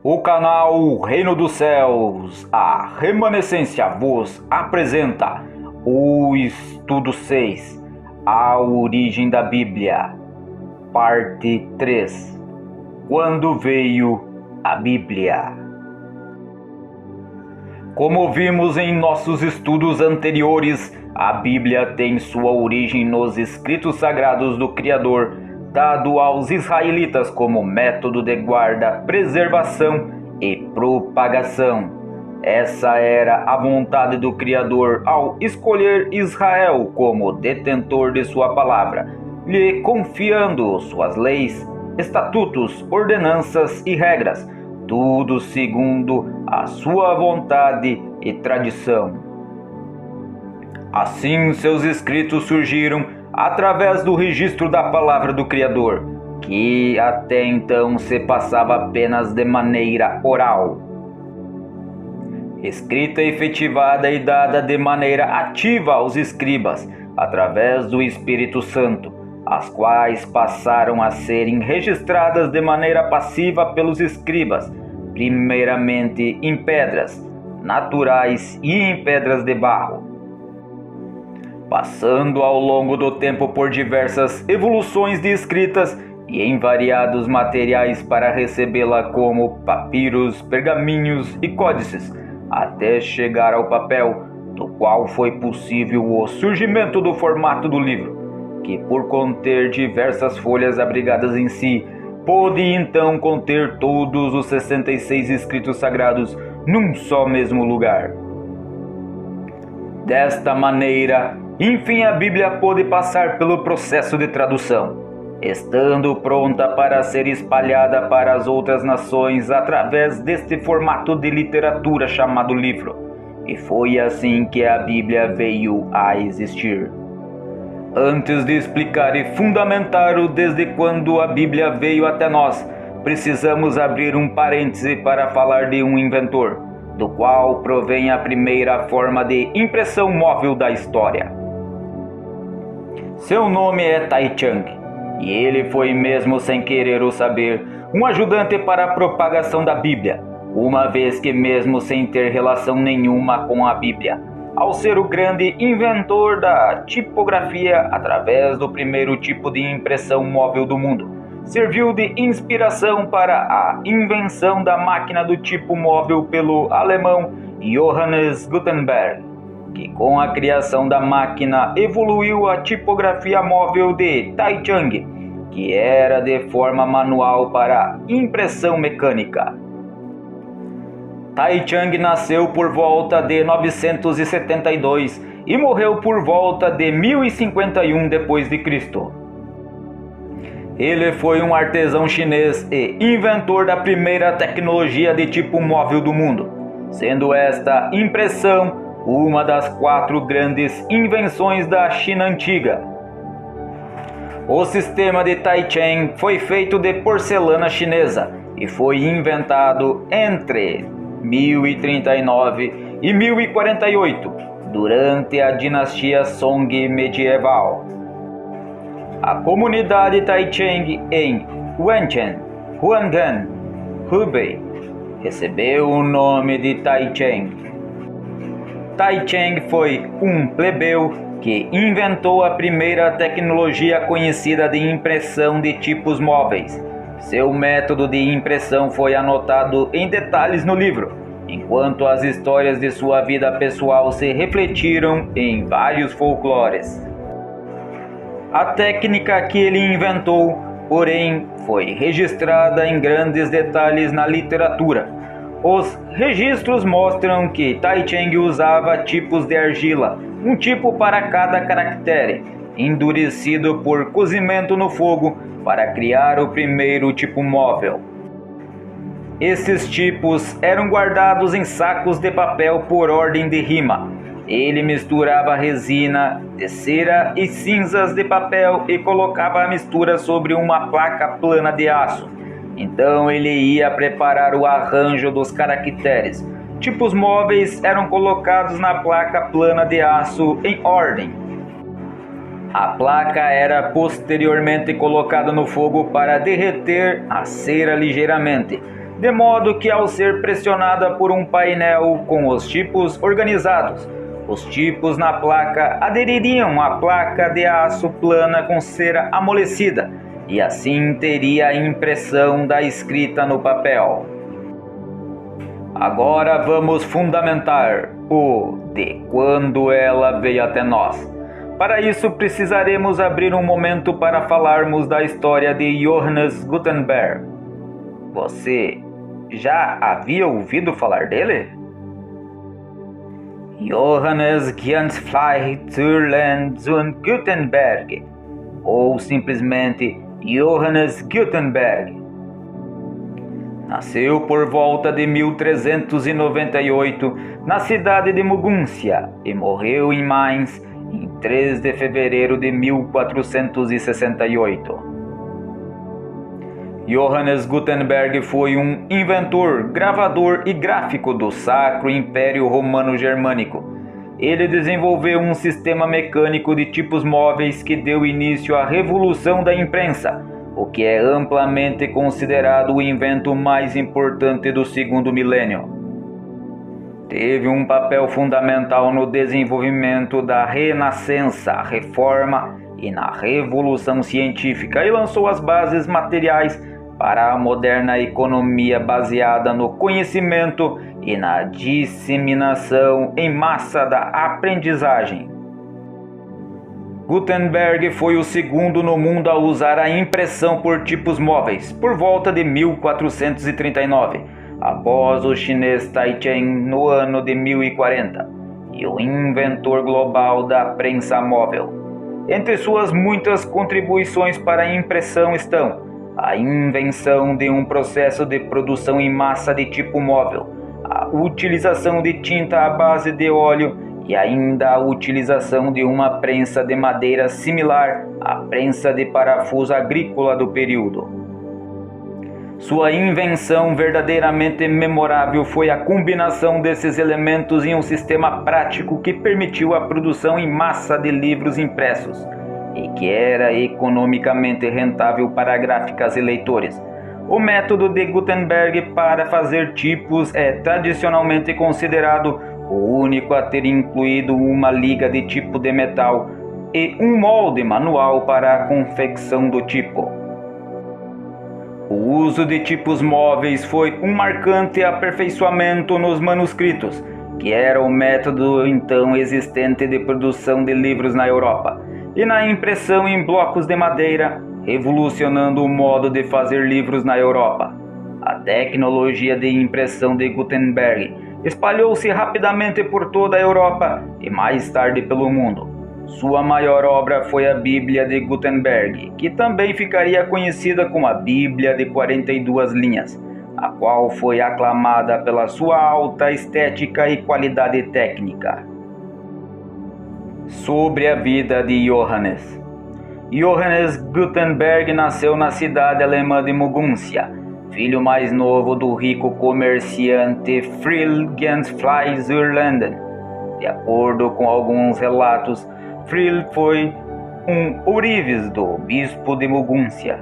O canal Reino dos Céus, a Remanescência vos apresenta o Estudo 6, a origem da Bíblia, parte 3. Quando veio a Bíblia? Como vimos em nossos estudos anteriores, a Bíblia tem sua origem nos escritos sagrados do Criador, dado aos israelitas como método de guarda, preservação e propagação. Essa era a vontade do Criador ao escolher Israel como detentor de sua palavra, lhe confiando suas leis, estatutos, ordenanças e regras, tudo segundo a sua vontade e tradição. Assim, seus escritos surgiram através do registro da palavra do Criador, que até então se passava apenas de maneira oral. Escrita, efetivada e dada de maneira ativa aos escribas, através do Espírito Santo, as quais passaram a serem registradas de maneira passiva pelos escribas, primeiramente em pedras naturais e em pedras de barro, passando ao longo do tempo por diversas evoluções de escritas e em variados materiais para recebê-la como papiros, pergaminhos e códices, até chegar ao papel, do qual foi possível o surgimento do formato do livro, que por conter diversas folhas abrigadas em si, pôde então conter todos os 66 escritos sagrados num só mesmo lugar. Desta maneira, enfim, a Bíblia pôde passar pelo processo de tradução, estando pronta para ser espalhada para as outras nações através deste formato de literatura chamado livro. E foi assim que a Bíblia veio a existir. Antes de explicar e fundamentar o desde quando a Bíblia veio até nós, precisamos abrir um parêntese para falar de um inventor, do qual provém a primeira forma de impressão móvel da história. Seu nome é Tai Chang, e ele foi, mesmo sem querer o saber, um ajudante para a propagação da Bíblia, uma vez que, mesmo sem ter relação nenhuma com a Bíblia, ao ser o grande inventor da tipografia através do primeiro tipo de impressão móvel do mundo, serviu de inspiração para a invenção da máquina do tipo móvel pelo alemão Johannes Gutenberg, que com a criação da máquina evoluiu a tipografia móvel de Tai Chang, que era de forma manual para impressão mecânica. Tai Chang nasceu por volta de 972 e morreu por volta de 1051 d.C. Ele foi um artesão chinês e inventor da primeira tecnologia de tipo móvel do mundo, sendo esta impressão uma das 4 grandes invenções da China antiga. O sistema de Tai Chang foi feito de porcelana chinesa e foi inventado entre 1039 e 1048, durante a dinastia Song medieval. A comunidade Tai Chang em Wencheng, Huanggang, Hubei, recebeu o nome de Tai Chang. Tai Chang foi um plebeu que inventou a primeira tecnologia conhecida de impressão de tipos móveis. Seu método de impressão foi anotado em detalhes no livro, enquanto as histórias de sua vida pessoal se refletiram em vários folclores. A técnica que ele inventou, porém, foi registrada em grandes detalhes na literatura. Os registros mostram que Tai Chang usava tipos de argila, um tipo para cada caractere, endurecido por cozimento no fogo para criar o primeiro tipo móvel. Esses tipos eram guardados em sacos de papel por ordem de rima. Ele misturava resina de cera e cinzas de papel e colocava a mistura sobre uma placa plana de aço. Então ele ia preparar o arranjo dos caracteres. Tipos móveis eram colocados na placa plana de aço em ordem. A placa era posteriormente colocada no fogo para derreter a cera ligeiramente, de modo que ao ser pressionada por um painel com os tipos organizados, os tipos na placa adeririam à placa de aço plana com cera amolecida, e assim teria a impressão da escrita no papel. Agora vamos fundamentar o de quando ela veio até nós. Para isso precisaremos abrir um momento para falarmos da história de Johannes Gutenberg. Você já havia ouvido falar dele? Johannes Gensfly Zurland und Gutenberg, ou simplesmente Johannes Gutenberg. Nasceu por volta de 1398 na cidade de Mogúncia e morreu em Mainz em 3 de fevereiro de 1468. Johannes Gutenberg foi um inventor, gravador e gráfico do Sacro Império Romano Germânico. Ele desenvolveu um sistema mecânico de tipos móveis que deu início à Revolução da Imprensa, o que é amplamente considerado o invento mais importante do segundo milênio. Teve um papel fundamental no desenvolvimento da Renascença, Reforma e na Revolução Científica e lançou as bases materiais para a moderna economia baseada no conhecimento e na disseminação em massa da aprendizagem. Gutenberg foi o segundo no mundo a usar a impressão por tipos móveis, por volta de 1439, após o chinês Tai Cheng no ano de 1040, e o inventor global da prensa móvel. Entre suas muitas contribuições para a impressão estão a invenção de um processo de produção em massa de tipo móvel, a utilização de tinta à base de óleo e ainda a utilização de uma prensa de madeira similar à prensa de parafuso agrícola do período. Sua invenção verdadeiramente memorável foi a combinação desses elementos em um sistema prático que permitiu a produção em massa de livros impressos e que era economicamente rentável para gráficas e leitores. O método de Gutenberg para fazer tipos é tradicionalmente considerado o único a ter incluído uma liga de tipo de metal e um molde manual para a confecção do tipo. O uso de tipos móveis foi um marcante aperfeiçoamento nos manuscritos, que era o método então existente de produção de livros na Europa, e na impressão em blocos de madeira, revolucionando o modo de fazer livros na Europa. A tecnologia de impressão de Gutenberg espalhou-se rapidamente por toda a Europa e mais tarde pelo mundo. Sua maior obra foi a Bíblia de Gutenberg, que também ficaria conhecida como a Bíblia de 42 linhas, a qual foi aclamada pela sua alta estética e qualidade técnica. Sobre a vida de Johannes. Johannes Gutenberg nasceu na cidade alemã de Mogúncia, filho mais novo do rico comerciante Friedrich Gensfly Zurland. De acordo com alguns relatos, Friedrich foi um ourives do bispo de Mogúncia,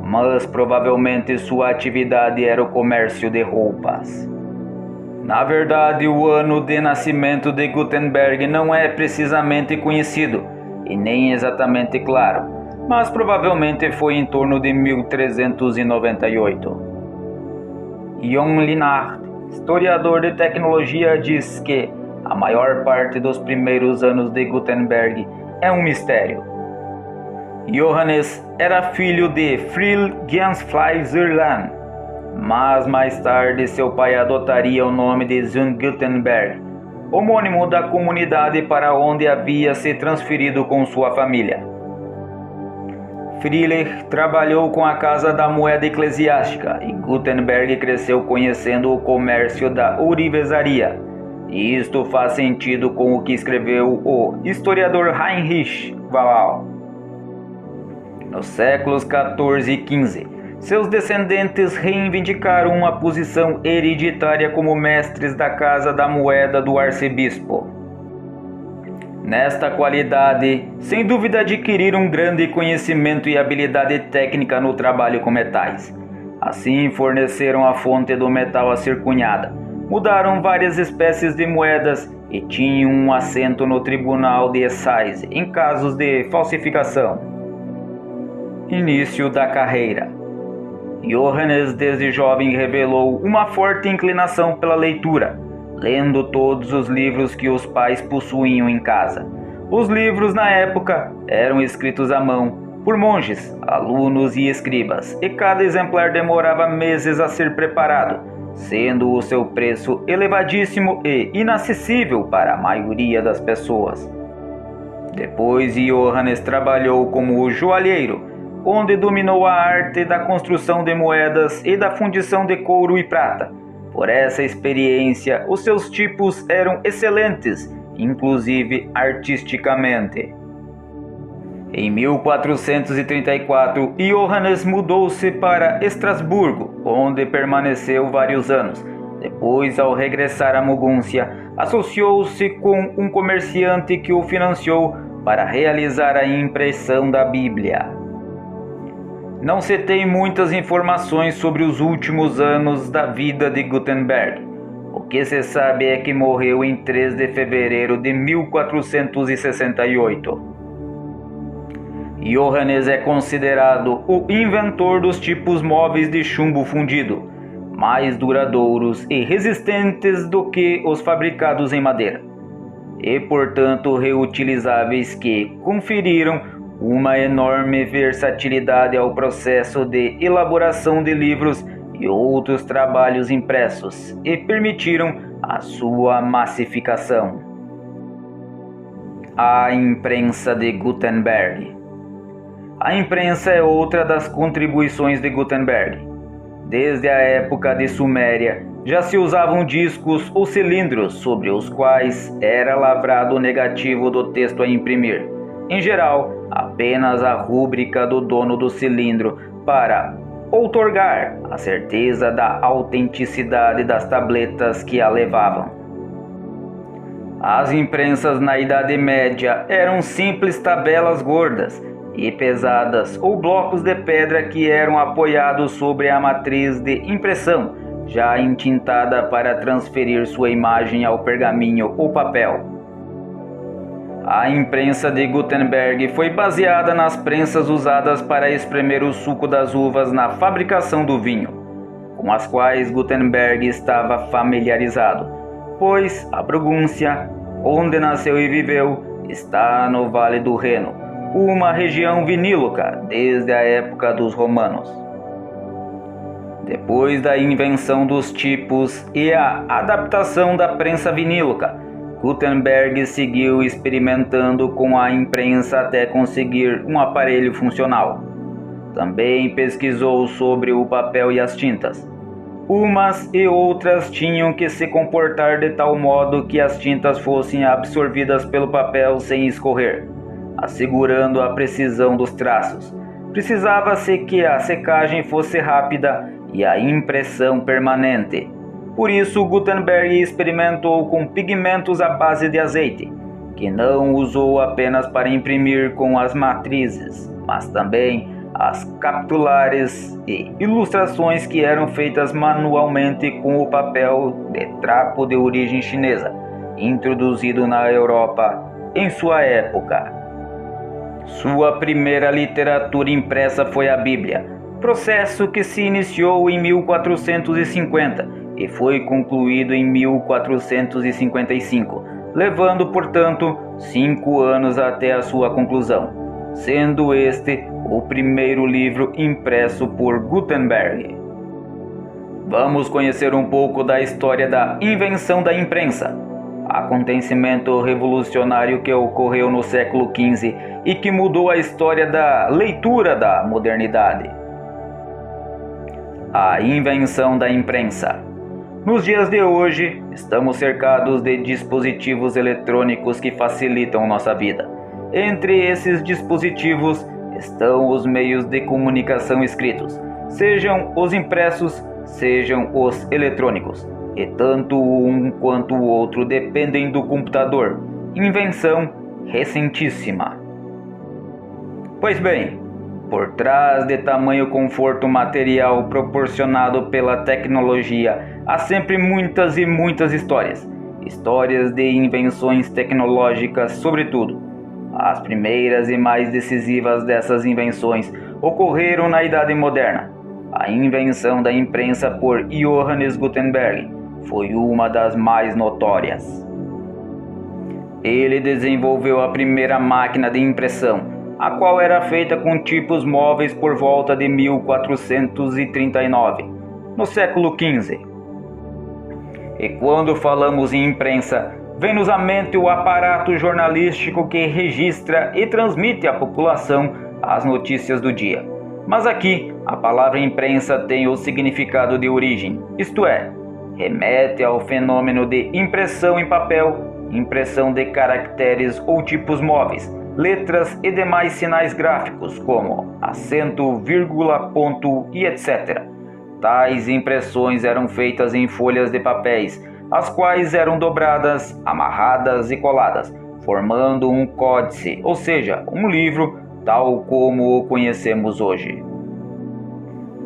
mas provavelmente sua atividade era o comércio de roupas. Na verdade, o ano de nascimento de Gutenberg não é precisamente conhecido e nem exatamente claro, mas provavelmente foi em torno de 1398. John Linhart, historiador de tecnologia, diz que a maior parte dos primeiros anos de Gutenberg é um mistério. Johannes era filho de Friedrich Gensfly Zurland, mas mais tarde seu pai adotaria o nome de Zun Gutenberg, homônimo da comunidade para onde havia se transferido com sua família. Friedrich trabalhou com a Casa da Moeda Eclesiástica e Gutenberg cresceu conhecendo o comércio da ourivesaria. E isto faz sentido com o que escreveu o historiador Heinrich Wallach. Nos séculos XIV e XV, seus descendentes reivindicaram uma posição hereditária como mestres da Casa da Moeda do arcebispo. Nesta qualidade, sem dúvida adquiriram um grande conhecimento e habilidade técnica no trabalho com metais. Assim forneceram a fonte do metal a ser cunhada, mudaram várias espécies de moedas e tinham um assento no Tribunal de Assize em casos de falsificação. Início da carreira. Johannes desde jovem revelou uma forte inclinação pela leitura, lendo todos os livros que os pais possuíam em casa. Os livros na época eram escritos à mão por monges, alunos e escribas, e cada exemplar demorava meses a ser preparado, sendo o seu preço elevadíssimo e inacessível para a maioria das pessoas. Depois, Johannes trabalhou como joalheiro, onde dominou a arte da construção de moedas e da fundição de couro e prata. Por essa experiência, os seus tipos eram excelentes, inclusive artisticamente. Em 1434, Johannes mudou-se para Estrasburgo, onde permaneceu vários anos. Depois, ao regressar a Mogúncia, associou-se com um comerciante que o financiou para realizar a impressão da Bíblia. Não se tem muitas informações sobre os últimos anos da vida de Gutenberg. O que se sabe é que morreu em 3 de fevereiro de 1468. Johannes é considerado o inventor dos tipos móveis de chumbo fundido, mais duradouros e resistentes do que os fabricados em madeira, e portanto reutilizáveis, que conferiram uma enorme versatilidade ao processo de elaboração de livros e outros trabalhos impressos e permitiram a sua massificação. A imprensa de Gutenberg. A imprensa é outra das contribuições de Gutenberg. Desde a época de Suméria, já se usavam discos ou cilindros sobre os quais era lavrado o negativo do texto a imprimir. Em geral, apenas a rúbrica do dono do cilindro para outorgar a certeza da autenticidade das tabletas que a levavam. As imprensas na Idade Média eram simples tabelas gordas e pesadas ou blocos de pedra que eram apoiados sobre a matriz de impressão, já entintada para transferir sua imagem ao pergaminho ou papel. A imprensa de Gutenberg foi baseada nas prensas usadas para espremer o suco das uvas na fabricação do vinho, com as quais Gutenberg estava familiarizado, pois a Burgúndia, onde nasceu e viveu, está no Vale do Reno, uma região vinílica desde a época dos romanos. Depois da invenção dos tipos e a adaptação da prensa vinílica, Gutenberg seguiu experimentando com a imprensa até conseguir um aparelho funcional. Também pesquisou sobre o papel e as tintas. Umas e outras tinham que se comportar de tal modo que as tintas fossem absorvidas pelo papel sem escorrer, assegurando a precisão dos traços. Precisava-se que a secagem fosse rápida e a impressão permanente. Por isso, Gutenberg experimentou com pigmentos à base de azeite, que não usou apenas para imprimir com as matrizes, mas também as capitulares e ilustrações que eram feitas manualmente com o papel de trapo de origem chinesa, introduzido na Europa em sua época. Sua primeira literatura impressa foi a Bíblia, processo que se iniciou em 1450 e foi concluído em 1455, levando, portanto, 5 anos até a sua conclusão, sendo este o primeiro livro impresso por Gutenberg. Vamos conhecer um pouco da história da invenção da imprensa, acontecimento revolucionário que ocorreu no século XV e que mudou a história da leitura da modernidade. A invenção da imprensa. Nos dias de hoje, estamos cercados de dispositivos eletrônicos que facilitam nossa vida. Entre esses dispositivos estão os meios de comunicação escritos, sejam os impressos, sejam os eletrônicos, e tanto um quanto o outro dependem do computador, invenção recentíssima. Pois bem, Por trás de tamanho conforto material proporcionado pela tecnologia, há sempre muitas e muitas histórias. Histórias de invenções tecnológicas, sobretudo. As primeiras e mais decisivas dessas invenções ocorreram na Idade Moderna. A invenção da imprensa por Johannes Gutenberg foi uma das mais notórias. Ele desenvolveu a primeira máquina de impressão, a qual era feita com tipos móveis por volta de 1439, no século XV. E quando falamos em imprensa, vem-nos à mente o aparato jornalístico que registra e transmite à população as notícias do dia. Mas aqui, a palavra imprensa tem o significado de origem, isto é, remete ao fenômeno de impressão em papel, impressão de caracteres ou tipos móveis, letras e demais sinais gráficos, como acento, vírgula, ponto e etc. Tais impressões eram feitas em folhas de papéis, as quais eram dobradas, amarradas e coladas, formando um códice, ou seja, um livro, tal como o conhecemos hoje.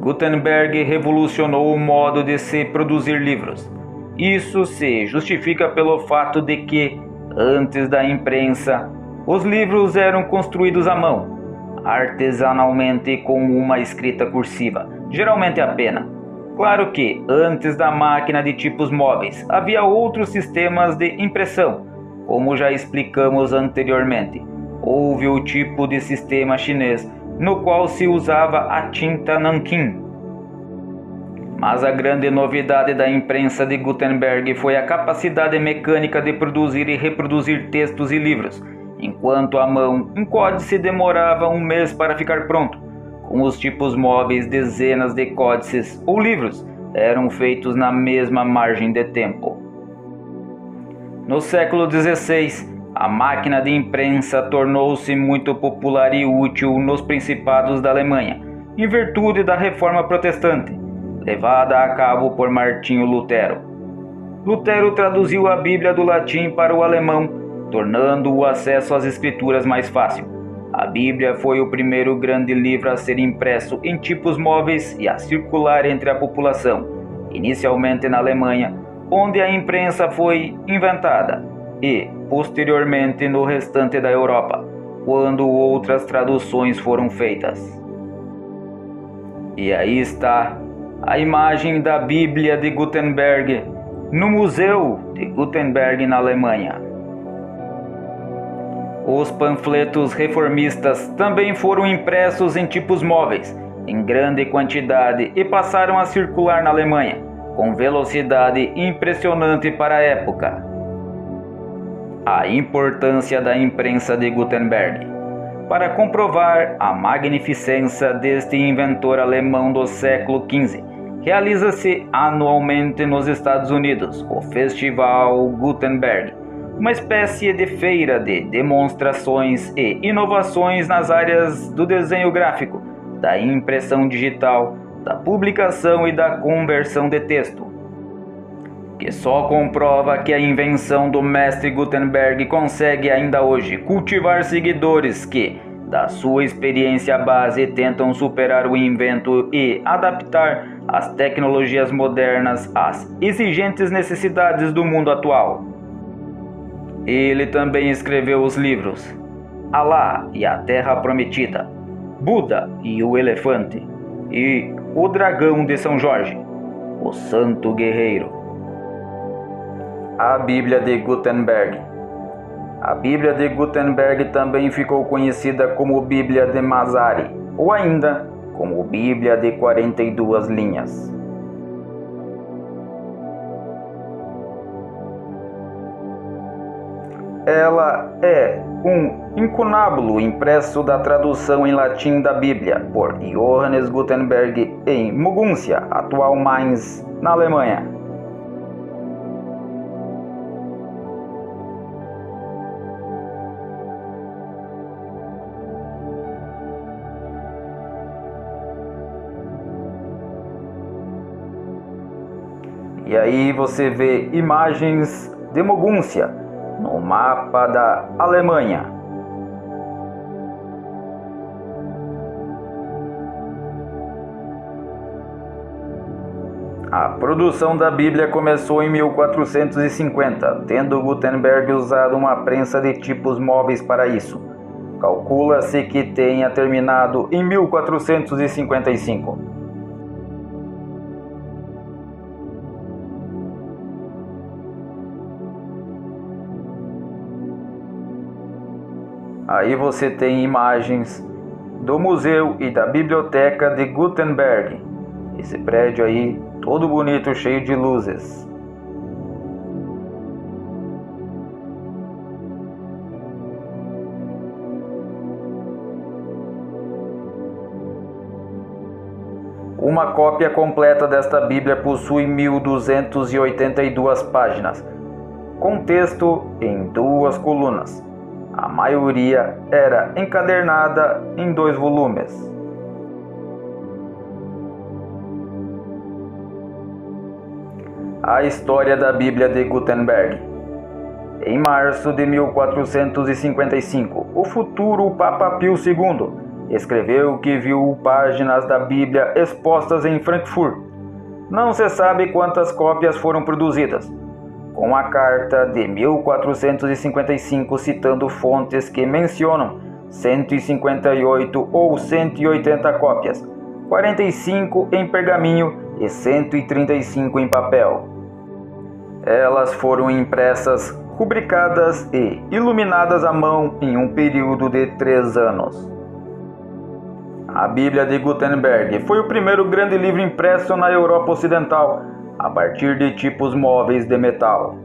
Gutenberg revolucionou o modo de se produzir livros. Isso se justifica pelo fato de que, antes da imprensa, os livros eram construídos à mão, artesanalmente com uma escrita cursiva, geralmente a pena. Claro que, antes da máquina de tipos móveis, havia outros sistemas de impressão, como já explicamos anteriormente. Houve o tipo de sistema chinês, no qual se usava a tinta nanquim. Mas a grande novidade da imprensa de Gutenberg foi a capacidade mecânica de produzir e reproduzir textos e livros, enquanto à mão um códice demorava um mês para ficar pronto. Com os tipos móveis, dezenas de códices ou livros eram feitos na mesma margem de tempo. No século XVI, a máquina de imprensa tornou-se muito popular e útil nos principados da Alemanha, em virtude da Reforma Protestante, levada a cabo por Martinho Lutero. Lutero traduziu a Bíblia do latim para o alemão, tornando o acesso às escrituras mais fácil. A Bíblia foi o primeiro grande livro a ser impresso em tipos móveis e a circular entre a população, inicialmente na Alemanha, onde a imprensa foi inventada, e, posteriormente, no restante da Europa, quando outras traduções foram feitas. E aí está a imagem da Bíblia de Gutenberg no Museu de Gutenberg, na Alemanha. Os panfletos reformistas também foram impressos em tipos móveis, em grande quantidade, e passaram a circular na Alemanha, com velocidade impressionante para a época. A importância da imprensa de Gutenberg. Para comprovar a magnificência deste inventor alemão do século XV, realiza-se anualmente nos Estados Unidos o Festival Gutenberg, uma espécie de feira de demonstrações e inovações nas áreas do desenho gráfico, da impressão digital, da publicação e da conversão de texto, que só comprova que a invenção do mestre Gutenberg consegue ainda hoje cultivar seguidores que, da sua experiência base, tentam superar o invento e adaptar as tecnologias modernas às exigentes necessidades do mundo atual. Ele também escreveu os livros Alá e a Terra Prometida, Buda e o Elefante e O Dragão de São Jorge, o Santo Guerreiro. A Bíblia de Gutenberg. A Bíblia de Gutenberg também ficou conhecida como Bíblia de Mazari, ou ainda como Bíblia de 42 linhas. Ela é um incunábulo impresso da tradução em latim da Bíblia por Johannes Gutenberg em Moguntia, atual Mainz, na Alemanha. E aí você vê imagens de Moguntia no mapa da Alemanha. A produção da Bíblia começou em 1450, tendo Gutenberg usado uma prensa de tipos móveis para isso. Calcula-se que tenha terminado em 1455. Aí você tem imagens do museu e da biblioteca de Gutenberg. Esse prédio aí, todo bonito, cheio de luzes. Uma cópia completa desta Bíblia possui 1282 páginas, com texto em 2 colunas. A maioria era encadernada em 2 volumes. A história da Bíblia de Gutenberg. Em março de 1455, o futuro Papa Pio II escreveu que viu páginas da Bíblia expostas em Frankfurt. Não se sabe quantas cópias foram produzidas. Com a carta de 1455 citando fontes que mencionam 158 ou 180 cópias, 45 em pergaminho e 135 em papel. Elas foram impressas, rubricadas e iluminadas à mão em um período de 3 anos. A Bíblia de Gutenberg foi o primeiro grande livro impresso na Europa Ocidental, a partir de tipos móveis de metal.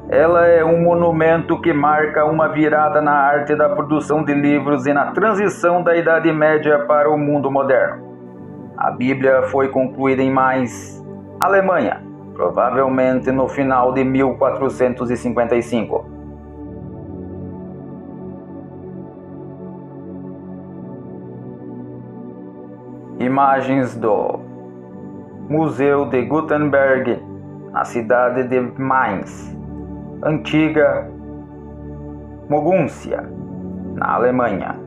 Ela é um monumento que marca uma virada na arte da produção de livros e na transição da Idade Média para o mundo moderno. A Bíblia foi concluída em Mainz, Alemanha, provavelmente no final de 1455. Imagens do Museu de Gutenberg, na cidade de Mainz, antiga Mogúncia, na Alemanha.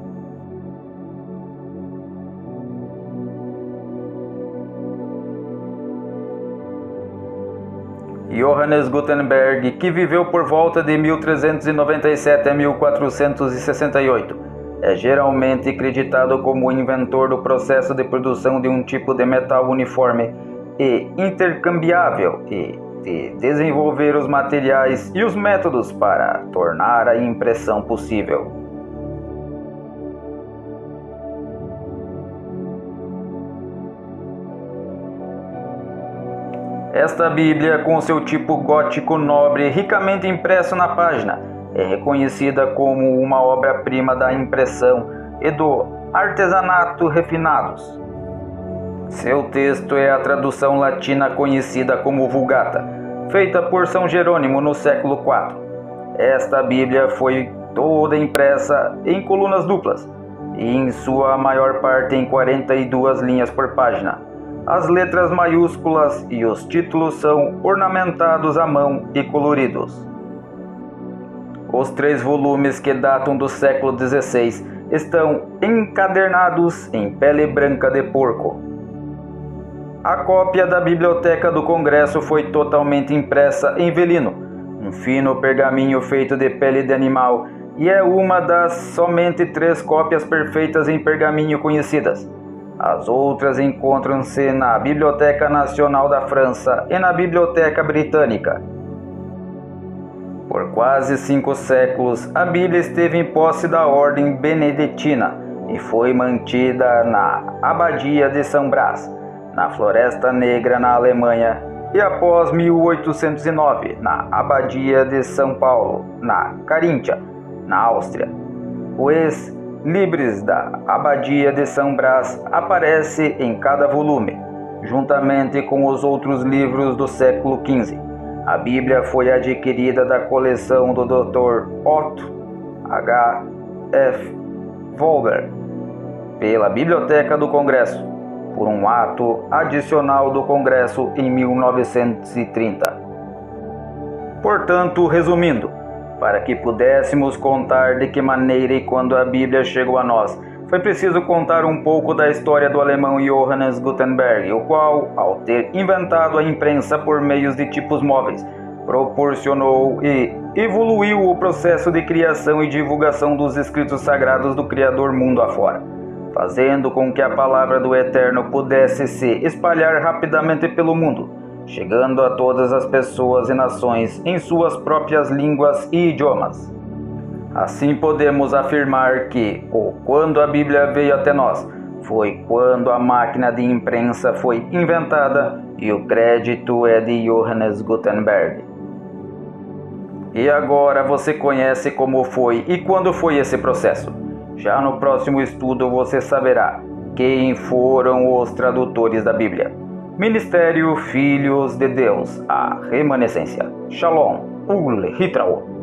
Johannes Gutenberg, que viveu por volta de 1397 a 1468, é geralmente acreditado como o inventor do processo de produção de um tipo de metal uniforme e intercambiável e de desenvolver os materiais e os métodos para tornar a impressão possível. Esta Bíblia, com seu tipo gótico nobre ricamente impresso na página, é reconhecida como uma obra-prima da impressão e do artesanato refinados. Seu texto é a tradução latina conhecida como Vulgata, feita por São Jerônimo no século IV. Esta Bíblia foi toda impressa em colunas duplas e em sua maior parte em 42 linhas por página. As letras maiúsculas e os títulos são ornamentados à mão e coloridos. Os 3 volumes, que datam do século XVI, estão encadernados em pele branca de porco. A cópia da Biblioteca do Congresso foi totalmente impressa em velino, um fino pergaminho feito de pele de animal, e é uma das somente 3 cópias perfeitas em pergaminho conhecidas. As outras encontram-se na Biblioteca Nacional da França e na Biblioteca Britânica. Por quase 5 séculos, a Bíblia esteve em posse da Ordem Beneditina e foi mantida na Abadia de São Brás, na Floresta Negra, na Alemanha, e após 1809, na Abadia de São Paulo, na Caríntia, na Áustria. O ex-libris da Abadia de São Brás aparece em cada volume, juntamente com os outros livros do século XV. A Bíblia foi adquirida da coleção do Dr. Otto H. F. Vogler pela Biblioteca do Congresso, por um ato adicional do Congresso em 1930. Portanto, resumindo, para que pudéssemos contar de que maneira e quando a Bíblia chegou a nós, foi preciso contar um pouco da história do alemão Johannes Gutenberg, o qual, ao ter inventado a imprensa por meios de tipos móveis, proporcionou e evoluiu o processo de criação e divulgação dos escritos sagrados do Criador mundo afora, fazendo com que a palavra do Eterno pudesse se espalhar rapidamente pelo mundo, chegando a todas as pessoas e nações em suas próprias línguas e idiomas. Assim podemos afirmar que, quando a Bíblia veio até nós, foi quando a máquina de imprensa foi inventada, e o crédito é de Johannes Gutenberg. E agora você conhece como foi e quando foi esse processo. Já no próximo estudo você saberá quem foram os tradutores da Bíblia. Ministério Filhos de Deus, a remanescência. Shalom, Ul Hitraot.